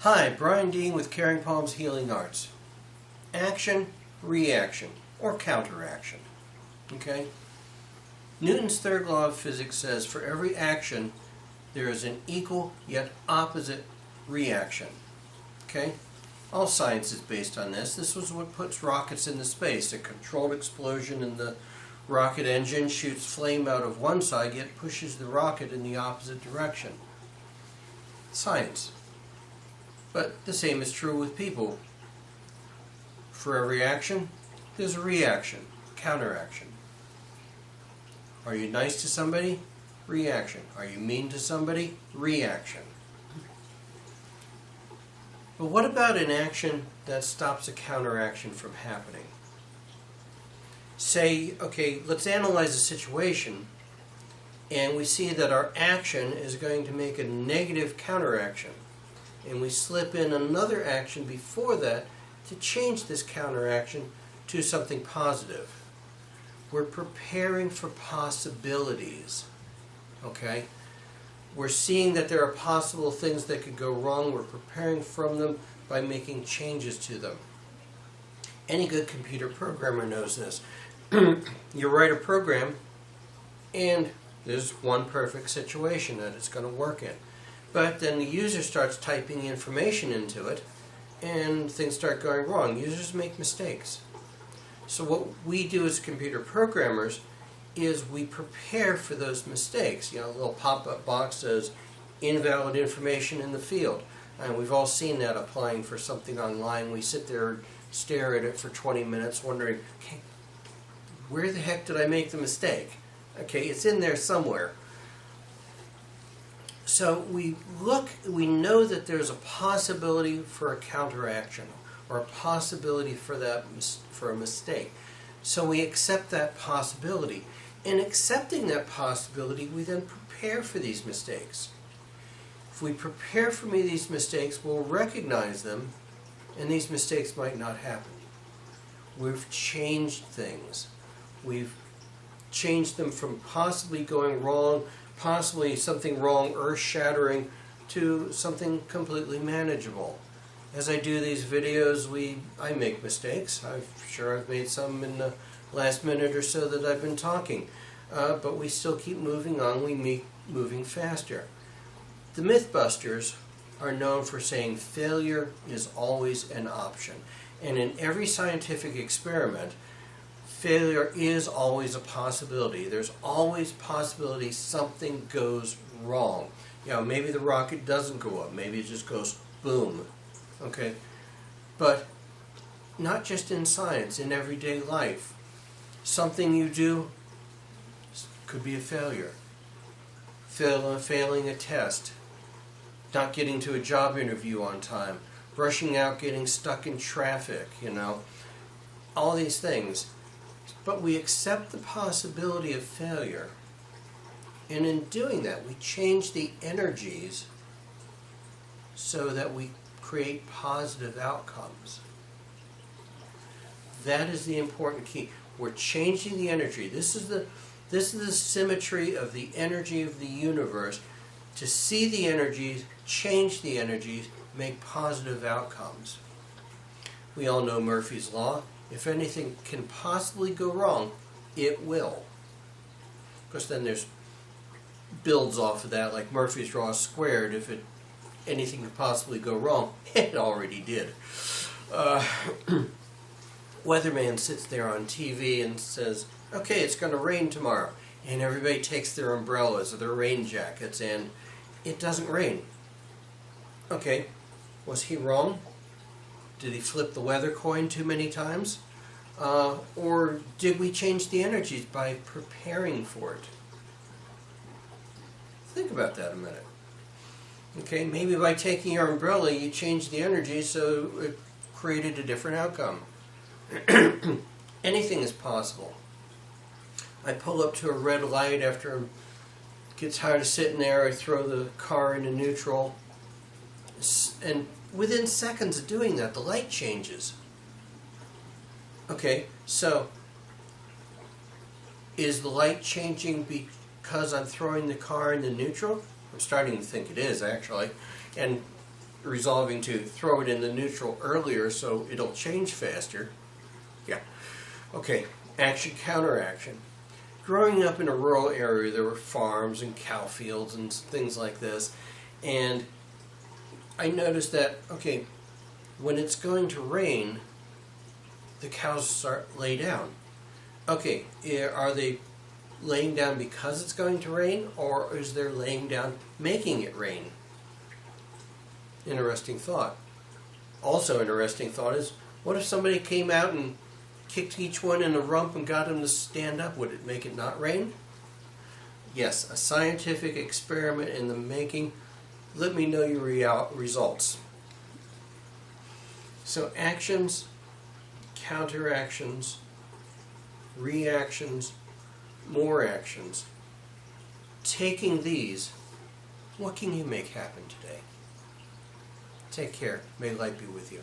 Hi, Brian Dean with Caring Palms Healing Arts. Action, reaction, or counteraction. Okay? Newton's third law of physics says for every action there is an equal yet opposite reaction. Okay? All science is based on this. This was what puts rockets into space. A controlled explosion in the rocket engine shoots flame out of one side yet pushes the rocket in the opposite direction. Science. But the same is true with people. For every action, there's a reaction, counteraction. Are you nice to somebody? Reaction. Are you mean to somebody? Reaction. But what about an action that stops a counteraction from happening? Say, okay, let's analyze a situation, and we see that our action is going to make a negative counteraction. And we slip in another action before that to change this counteraction to something positive. We're preparing for possibilities. Okay? We're seeing that there are possible things that could go wrong. We're preparing from them by making changes to them. Any good computer programmer knows this. You write a program, and there's one perfect situation that it's going to work in. But then the user starts typing information into it, and things start going wrong. Users make mistakes. So what we do as computer programmers is we prepare for those mistakes. You know, a little pop-up box says, invalid information in the field. And we've all seen that applying for something online. We sit there and stare at it for 20 minutes wondering, okay, where the heck did I make the mistake? Okay, it's in there somewhere. So we know that there's a possibility for a counteraction or a possibility for a mistake. So we accept that possibility. In accepting that possibility, we then prepare for these mistakes. If we prepare for these mistakes, we'll recognize them, and these mistakes might not happen. We've changed things. We've changed them from possibly going wrong, possibly something wrong, earth-shattering, to something completely manageable. As I do these videos, I make mistakes. I'm sure I've made some in the last minute or so that I've been talking. But we still keep moving on. We keep moving faster. The Mythbusters are known for saying failure is always an option. And in every scientific experiment, failure is always a possibility. There's always possibility something goes wrong. You know, maybe the rocket doesn't go up. Maybe it just goes boom. Okay? But not just in science, in everyday life. Something you do could be a failure. Failing a test. Not getting to a job interview on time. Rushing out, getting stuck in traffic, you know. All these things. But we accept the possibility of failure, and in doing that, we change the energies so that we create positive outcomes. That is the important key. We're changing the energy. This is the symmetry of the energy of the universe. To see the energies, change the energies, make positive outcomes. We all know Murphy's Law. If anything can possibly go wrong, it will. Because then there's builds off of that, like Murphy's Law squared. If anything could possibly go wrong, it already did. Weatherman sits there on TV and says, okay, it's going to rain tomorrow. And everybody takes their umbrellas or their rain jackets, and it doesn't rain. Okay, was he wrong? Did he flip the weather coin too many times? Or did we change the energies by preparing for it? Think about that a minute. Okay, maybe by taking your umbrella you changed the energy so it created a different outcome. Anything is possible. I pull up to a red light after I get tired of sitting there. I throw the car into neutral. And within seconds of doing that, the light changes. Okay, so is the light changing because I'm throwing the car into neutral? I'm starting to think it is, actually. And resolving to throw it in the neutral earlier so it'll change faster. Yeah. Okay, action, counteraction. Growing up in a rural area, there were farms and cow fields and things like this, and I noticed that, okay, when it's going to rain, the cows start lay down. Okay, are they laying down because it's going to rain, or is there laying down making it rain? Interesting thought. Also interesting thought is, what if somebody came out and kicked each one in the rump and got them to stand up? Would it make it not rain? Yes, a scientific experiment in the making. Let me know your results. So actions, counteractions, reactions, more actions. Taking these, what can you make happen today? Take care. May light be with you.